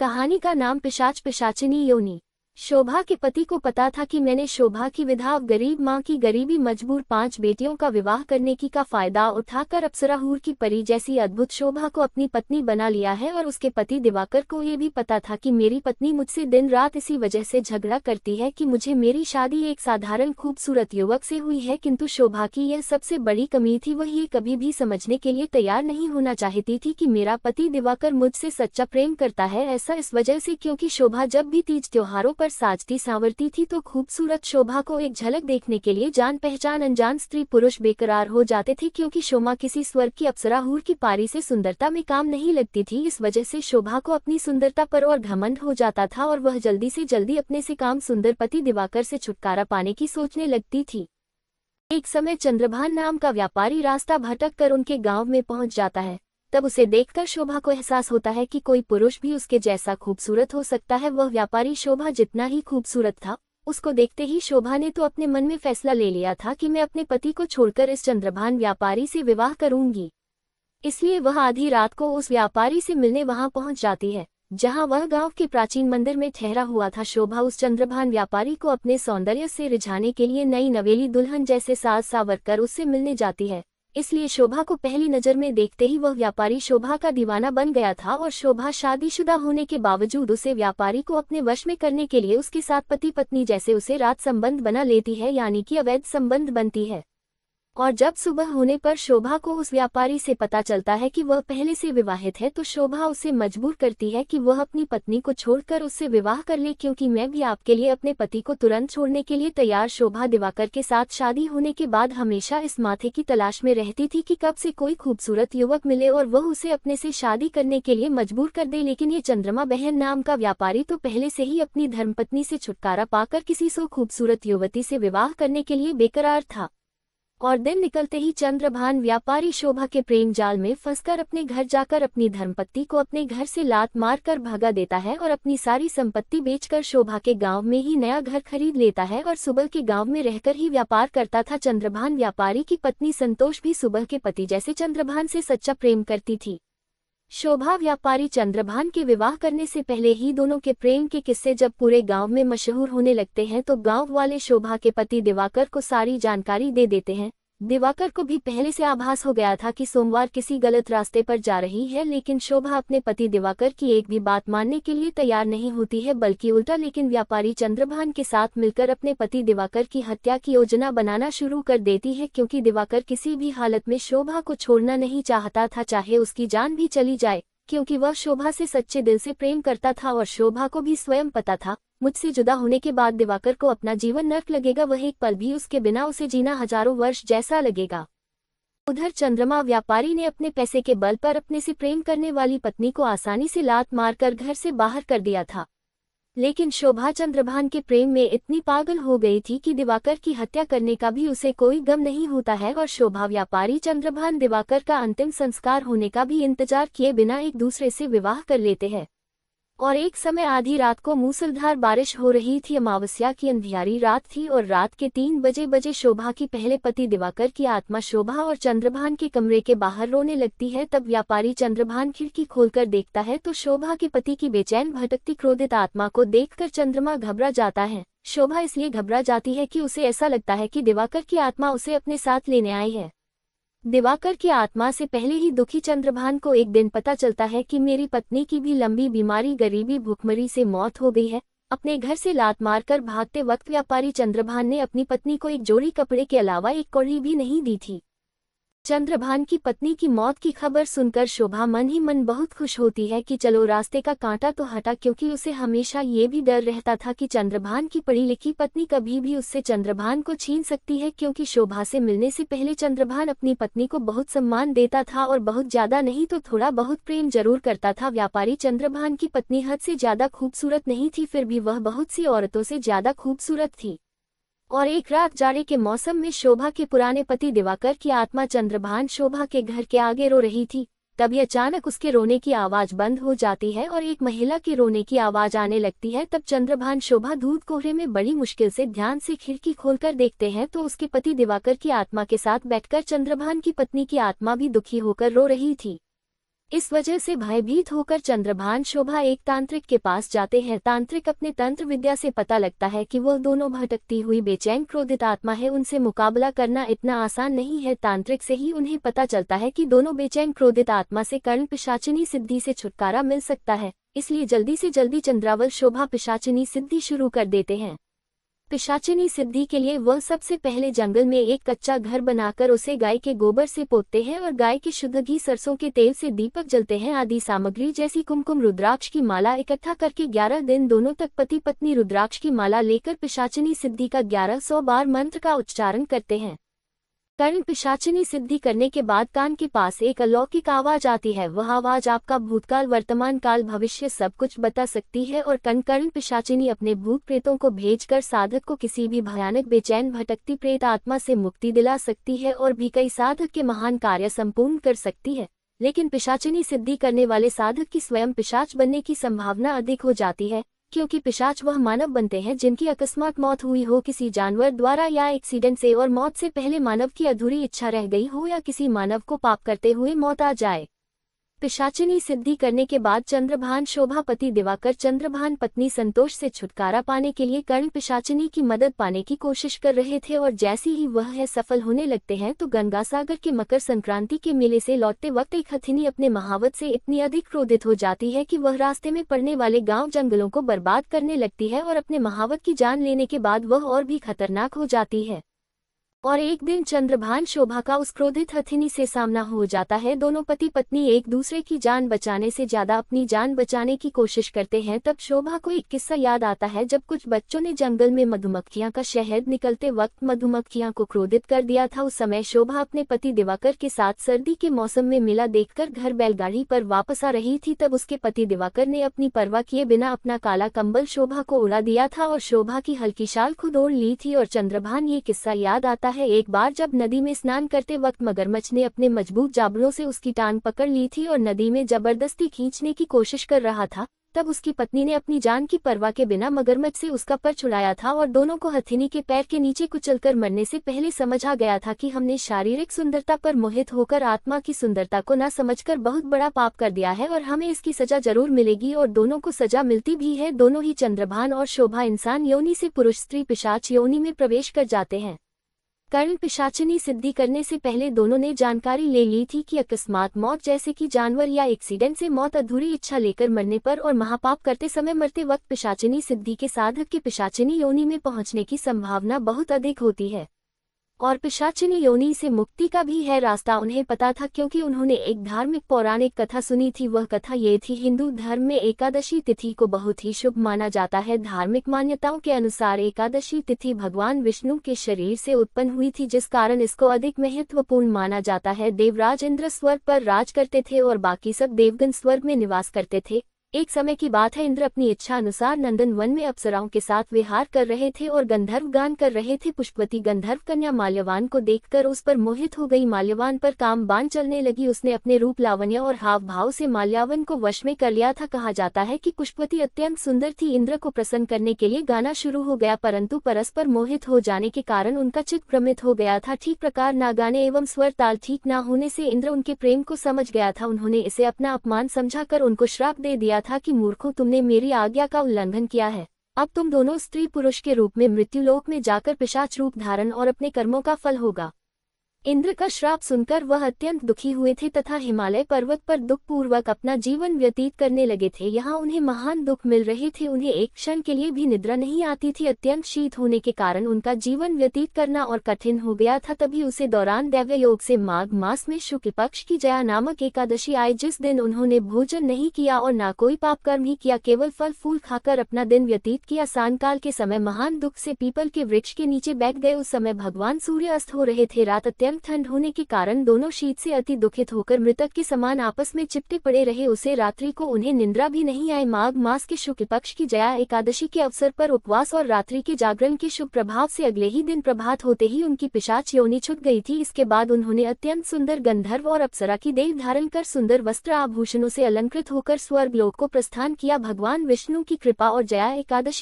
कहानी का नाम पिशाच पिशाचिनी योनि। शोभा के पति को पता था कि मैंने शोभा की विधवा गरीब मां की गरीबी मजबूर 5 बेटियों का विवाह करने की का फायदा उठाकर अप्सरा हूर की परी जैसी अद्भुत शोभा को अपनी पत्नी बना लिया है। और उसके पति दिवाकर को ये भी पता था कि मेरी पत्नी मुझसे दिन रात इसी वजह से झगड़ा करती है कि मुझे मेरी शादी एक साधारण खूबसूरत युवक से हुई है। किंतु शोभा की यह सबसे बड़ी कमी थी, वह ये कभी भी समझने के लिए तैयार नहीं होना चाहती थी कि मेरा पति दिवाकर मुझसे सच्चा प्रेम करता है। ऐसा इस वजह से क्योंकि शोभा जब भी तीज त्योहारों पर साजती सांवरती थी तो खूबसूरत शोभा को एक झलक देखने के लिए जान पहचान अनजान स्त्री पुरुष बेकरार हो जाते थे। क्योंकि शोभा किसी स्वर्ग की अप्सरा हूर की पारी से सुंदरता में काम नहीं लगती थी, इस वजह से शोभा को अपनी सुंदरता पर और घमंड हो जाता था और वह जल्दी से जल्दी अपने से काम सुंदर पति दिवाकर से छुटकारा पाने की सोचने लगती थी। एक समय चंद्रभान नाम का व्यापारी रास्ता भटक कर उनके गांव में पहुंच जाता है। तब उसे देखकर शोभा को एहसास होता है कि कोई पुरुष भी उसके जैसा खूबसूरत हो सकता है। वह व्यापारी शोभा जितना ही खूबसूरत था, उसको देखते ही शोभा ने तो अपने मन में फैसला ले लिया था कि मैं अपने पति को छोड़कर इस चंद्रभान व्यापारी से विवाह करूंगी। इसलिए वह आधी रात को उस व्यापारी से मिलने वहां पहुंच जाती है, जहां वह गांव के प्राचीन मंदिर में ठहरा हुआ था। शोभा उस चंद्रभान व्यापारी को अपने सौंदर्य से रिझाने के लिए नई नवेली दुल्हन जैसे साज सावर कर उससे मिलने जाती है। इसलिए शोभा को पहली नजर में देखते ही वह व्यापारी शोभा का दीवाना बन गया था और शोभा शादीशुदा होने के बावजूद उसे व्यापारी को अपने वश में करने के लिए उसके साथ पति पत्नी जैसे उसे रात संबंध बना लेती है, यानी कि अवैध संबंध बनती है। और जब सुबह होने पर शोभा को उस व्यापारी से पता चलता है कि वह पहले से विवाहित है तो शोभा उसे मजबूर करती है कि वह अपनी पत्नी को छोड़कर उससे विवाह कर ले, क्योंकि मैं भी आपके लिए अपने पति को तुरंत छोड़ने के लिए तैयार। शोभा दिवाकर के साथ शादी होने के बाद हमेशा इस माथे की तलाश में रहती थी कि कब से कोई खूबसूरत युवक मिले और वह उसे अपने से शादी करने के लिए मजबूर कर दे। लेकिन ये चंद्रमा बहन नाम का व्यापारी तो पहले से ही अपनी धर्मपत्नी से छुटकारा पाकर किसी सो खूबसूरत युवती से विवाह करने के लिए बेकरार था। और दिन निकलते ही चंद्रभान व्यापारी शोभा के प्रेम जाल में फंसकर अपने घर जाकर अपनी धर्मपत्नी को अपने घर से लात मारकर भगा देता है और अपनी सारी संपत्ति बेचकर शोभा के गांव में ही नया घर खरीद लेता है और सुबह के गांव में रहकर ही व्यापार करता था। चंद्रभान व्यापारी की पत्नी संतोष भी सुबह के पति जैसे चंद्रभान से सच्चा प्रेम करती थी। शोभा व्यापारी चंद्रभान के विवाह करने से पहले ही दोनों के प्रेम के किस्से जब पूरे गांव में मशहूर होने लगते हैं तो गांव वाले शोभा के पति दिवाकर को सारी जानकारी दे देते हैं। दिवाकर को भी पहले से आभास हो गया था कि सोमवार किसी गलत रास्ते पर जा रही है, लेकिन शोभा अपने पति दिवाकर की एक भी बात मानने के लिए तैयार नहीं होती है, बल्कि उल्टा। लेकिन व्यापारी चंद्रभान के साथ मिलकर अपने पति दिवाकर की हत्या की योजना बनाना शुरू कर देती है, क्योंकि दिवाकर किसी भी हालत में शोभा को छोड़ना नहीं चाहता था, चाहे उसकी जान भी चली जाए, क्योंकि वह शोभा से सच्चे दिल से प्रेम करता था। और शोभा को भी स्वयं पता था मुझसे जुदा होने के बाद दिवाकर को अपना जीवन नर्क लगेगा, वह एक पल भी उसके बिना उसे जीना हजारों वर्ष जैसा लगेगा। उधर चंद्रमा व्यापारी ने अपने पैसे के बल पर अपने से प्रेम करने वाली पत्नी को आसानी से लात मारकर घर से बाहर कर दिया था। लेकिन शोभा चंद्रभान के प्रेम में इतनी पागल हो गई थी कि दिवाकर की हत्या करने का भी उसे कोई गम नहीं होता है। और शोभा व्यापारी चंद्रभान दिवाकर का अंतिम संस्कार होने का भी इंतजार किए बिना एक दूसरे से विवाह कर लेते हैं। और एक समय आधी रात को मूसलधार बारिश हो रही थी, अमावस्या की अंधियारी रात थी और रात के 3 बजे शोभा की पहले पति दिवाकर की आत्मा शोभा और चंद्रभान के कमरे के बाहर रोने लगती है। तब व्यापारी चंद्रभान खिड़की खोलकर देखता है तो शोभा के पति की बेचैन भटकती क्रोधित आत्मा को देखकर चंद्रमा घबरा जाता है। शोभा इसलिए घबरा जाती है कि उसे ऐसा लगता है कि दिवाकर की आत्मा उसे अपने साथ लेने आई है। दिवाकर की आत्मा से पहले ही दुखी चंद्रभान को एक दिन पता चलता है कि मेरी पत्नी की भी लंबी बीमारी गरीबी भूखमरी से मौत हो गई है। अपने घर से लात मारकर भागते वक्त व्यापारी चंद्रभान ने अपनी पत्नी को एक जोड़ी कपड़े के अलावा एक कौड़ी भी नहीं दी थी। चंद्रभान की पत्नी की मौत की खबर सुनकर शोभा मन ही मन बहुत खुश होती है कि चलो रास्ते का कांटा तो हटा, क्योंकि उसे हमेशा ये भी डर रहता था कि चंद्रभान की पढ़ी लिखी पत्नी कभी भी उससे चंद्रभान को छीन सकती है। क्योंकि शोभा से मिलने से पहले चंद्रभान अपनी पत्नी को बहुत सम्मान देता था और बहुत ज्यादा नहीं तो थोड़ा बहुत प्रेम जरूर करता था। व्यापारी चंद्रभान की पत्नी हद से ज्यादा खूबसूरत नहीं थी, फिर भी वह बहुत सी औरतों से ज्यादा खूबसूरत थी। और एक रात जाड़े के मौसम में शोभा के पुराने पति दिवाकर की आत्मा चंद्रभान शोभा के घर के आगे रो रही थी। तभी अचानक उसके रोने की आवाज बंद हो जाती है और एक महिला के रोने की आवाज आने लगती है। तब चंद्रभान शोभा धूप कोहरे में बड़ी मुश्किल से ध्यान से खिड़की खोलकर देखते हैं तो उसके पति दिवाकर की आत्मा के साथ बैठकर चंद्रभान की पत्नी की आत्मा भी दुखी होकर रो रही थी। इस वजह से भयभीत होकर चंद्रभान शोभा एक तांत्रिक के पास जाते हैं। तांत्रिक अपने तंत्र विद्या से पता लगता है कि वह दोनों भटकती हुई बेचैन क्रोधित आत्मा है, उनसे मुकाबला करना इतना आसान नहीं है। तांत्रिक से ही उन्हें पता चलता है कि दोनों बेचैन क्रोधित आत्मा से कर्ण पिशाचिनी सिद्धि से छुटकारा मिल सकता है, इसलिए जल्दी से जल्दी चंद्रावल शोभा पिशाचिनी सिद्धि शुरू कर देते हैं। पिशाचिनी सिद्धि के लिए वह सबसे पहले जंगल में एक कच्चा घर बनाकर उसे गाय के गोबर से पोतते हैं और गाय के शुद्ध घी, सरसों के तेल से दीपक जलते हैं आदि सामग्री जैसी कुमकुम रुद्राक्ष की माला इकट्ठा करके 11 दिन दोनों तक पति पत्नी रुद्राक्ष की माला लेकर पिशाचिनी सिद्धि का 1100 बार मंत्र का उच्चारण करते हैं। कर्ण पिशाचिनी सिद्धि करने के बाद कान के पास एक अलौकिक आवाज आती है। वह आवाज आपका भूतकाल, वर्तमान काल, भविष्य सब कुछ बता सकती है और कर्ण पिशाचिनी अपने भूत प्रेतों को भेजकर साधक को किसी भी भयानक बेचैन भटकती प्रेत आत्मा से मुक्ति दिला सकती है और भी कई साधक के महान कार्य संपूर्ण कर सकती है। लेकिन पिशाचिनी सिद्धि करने वाले साधक की स्वयं पिशाच बनने की संभावना अधिक हो जाती है, क्योंकि पिशाच वह मानव बनते हैं जिनकी अकस्मात मौत हुई हो किसी जानवर द्वारा या एक्सीडेंट से, और मौत से पहले मानव की अधूरी इच्छा रह गई हो या किसी मानव को पाप करते हुए मौत आ जाए। पिशाचिनी सिद्धि करने के बाद चंद्रभान शोभा पति दिवाकर चंद्रभान पत्नी संतोष से छुटकारा पाने के लिए कर्ण पिशाचिनी की मदद पाने की कोशिश कर रहे थे, और जैसे ही वह है सफल होने लगते हैं तो गंगासागर के मकर संक्रांति के मेले से लौटते वक्त एक हथिनी अपने महावत से इतनी अधिक क्रोधित हो जाती है कि वह रास्ते में पड़ने वाले गांव जंगलों को बर्बाद करने लगती है और अपने महावत की जान लेने के बाद वह और भी खतरनाक हो जाती है। और एक दिन चंद्रभान शोभा का उस क्रोधित हथिनी से सामना हो जाता है। दोनों पति पत्नी एक दूसरे की जान बचाने से ज्यादा अपनी जान बचाने की कोशिश करते हैं। तब शोभा को एक किस्सा याद आता है, जब कुछ बच्चों ने जंगल में मधुमक्खियां का शहद निकलते वक्त मधुमक्खियां को क्रोधित कर दिया था। उस समय शोभा अपने पति दिवाकर के साथ सर्दी के मौसम में मेला देखकर घर बैलगाड़ी पर वापस आ रही थी। तब उसके पति दिवाकर ने अपनी परवाह किए बिना अपना काला कंबल शोभा को उड़ा दिया था और शोभा की हल्की शाल खुद ओढ़ ली थी। और चंद्रभान ये किस्सा याद आता है, एक बार जब नदी में स्नान करते वक्त मगरमच्छ ने अपने मजबूत जाबड़ों से उसकी टांग पकड़ ली थी और नदी में जबरदस्ती खींचने की कोशिश कर रहा था। तब उसकी पत्नी ने अपनी जान की परवाह के बिना मगरमच्छ से उसका पर छुड़ाया था और दोनों को हथिनी के पैर के नीचे कुचलकर मरने से पहले समझ आ गया था कि हमने शारीरिक सुंदरता पर मोहित होकर आत्मा की सुंदरता को न समझकर बहुत बड़ा पाप कर दिया है और हमें इसकी सजा जरूर मिलेगी। और दोनों को सजा मिलती भी है। दोनों ही चंद्रभान और शोभा इंसान योनि से पुरुष स्त्री पिशाच योनि में प्रवेश कर जाते हैं। कर्ण पिशाचिनी सिद्धि करने से पहले दोनों ने जानकारी ले ली थी कि अकस्मात मौत जैसे कि जानवर या एक्सीडेंट से मौत, अधूरी इच्छा लेकर मरने पर और महापाप करते समय मरते वक्त पिशाचिनी सिद्धि के साधक के पिशाचिनी योनि में पहुंचने की संभावना बहुत अधिक होती है। और पिशाचिनी योनि से मुक्ति का भी है रास्ता उन्हें पता था, क्योंकि उन्होंने एक धार्मिक पौराणिक कथा सुनी थी। वह कथा ये थी, हिंदू धर्म में एकादशी तिथि को बहुत ही शुभ माना जाता है। धार्मिक मान्यताओं के अनुसार एकादशी तिथि भगवान विष्णु के शरीर से उत्पन्न हुई थी, जिस कारण इसको अधिक महत्वपूर्ण माना जाता है। देवराज इंद्र स्वर्ग पर राज करते थे और बाकी सब देवगण स्वर्ग में निवास करते थे। एक समय की बात है, इंद्र अपनी इच्छा अनुसार नंदन वन में अप्सराओं के साथ विहार कर रहे थे और गंधर्व गान कर रहे थे। पुष्पवती गंधर्व कन्या माल्यवान को देखकर उस पर मोहित हो गई। माल्यवान पर काम बाण चलने लगी। उसने अपने रूप, लावण्य और हाव भाव से माल्यावन को वश में कर लिया था। कहा जाता है कि पुष्पवती अत्यंत सुंदर थी। इंद्र को प्रसन्न करने के लिए गाना शुरू हो गया, परंतु परस्पर मोहित हो जाने के कारण उनका चित्त भ्रमित हो गया था। ठीक प्रकार ना गाने एवं स्वर ताल ठीक न होने से इंद्र उनके प्रेम को समझ गया था। उन्होंने इसे अपना अपमान समझाकर उनको श्राप दे दिया था कि मूर्खों, तुमने मेरी आज्ञा का उल्लंघन किया है। अब तुम दोनों स्त्री पुरुष के रूप में मृत्युलोक में जाकर पिशाच रूप धारण और अपने कर्मों का फल होगा। इंद्र का श्राप सुनकर वह अत्यंत दुखी हुए थे तथा हिमालय पर्वत पर दुखपूर्वक अपना जीवन व्यतीत करने लगे थे। यहाँ उन्हें महान दुख मिल रहे थे। उन्हें एक क्षण के लिए भी निद्रा नहीं आती थी। अत्यंत शीत होने के कारण उनका जीवन व्यतीत करना और कठिन हो गया था। तभी उसे दौरान दैव्य योग से माघ मास में शुक्ल पक्ष की जया नामक एकादशी आई, जिस दिन उन्होंने भोजन नहीं किया और न कोई पाप कर्म ही किया, केवल फल फूल खाकर अपना दिन व्यतीत किया। सांकाल के समय महान दुख से पीपल के वृक्ष के नीचे बैठ गए। उस समय भगवान सूर्य अस्त हो रहे थे। रात अत्यंत ठंड होने के कारण दोनों शीत से अति दुखित होकर मृतक के समान आपस में चिपटे पड़े रहे। उसे रात्रि को उन्हें निंद्रा भी नहीं आई। माघ मास के शुक्ल पक्ष की जया एकादशी के अवसर पर उपवास और रात्रि के जागरण के शुभ प्रभाव से अगले ही दिन प्रभात होते ही उनकी पिशाच योनि छूट गई थी। इसके बाद उन्होंने अत्यंत सुंदर गंधर्व और अप्सरा की देह धारण कर सुंदर वस्त्र आभूषणों से अलंकृत होकर स्वर्ग लोक को प्रस्थान किया। भगवान विष्णु की कृपा और जया एकादशी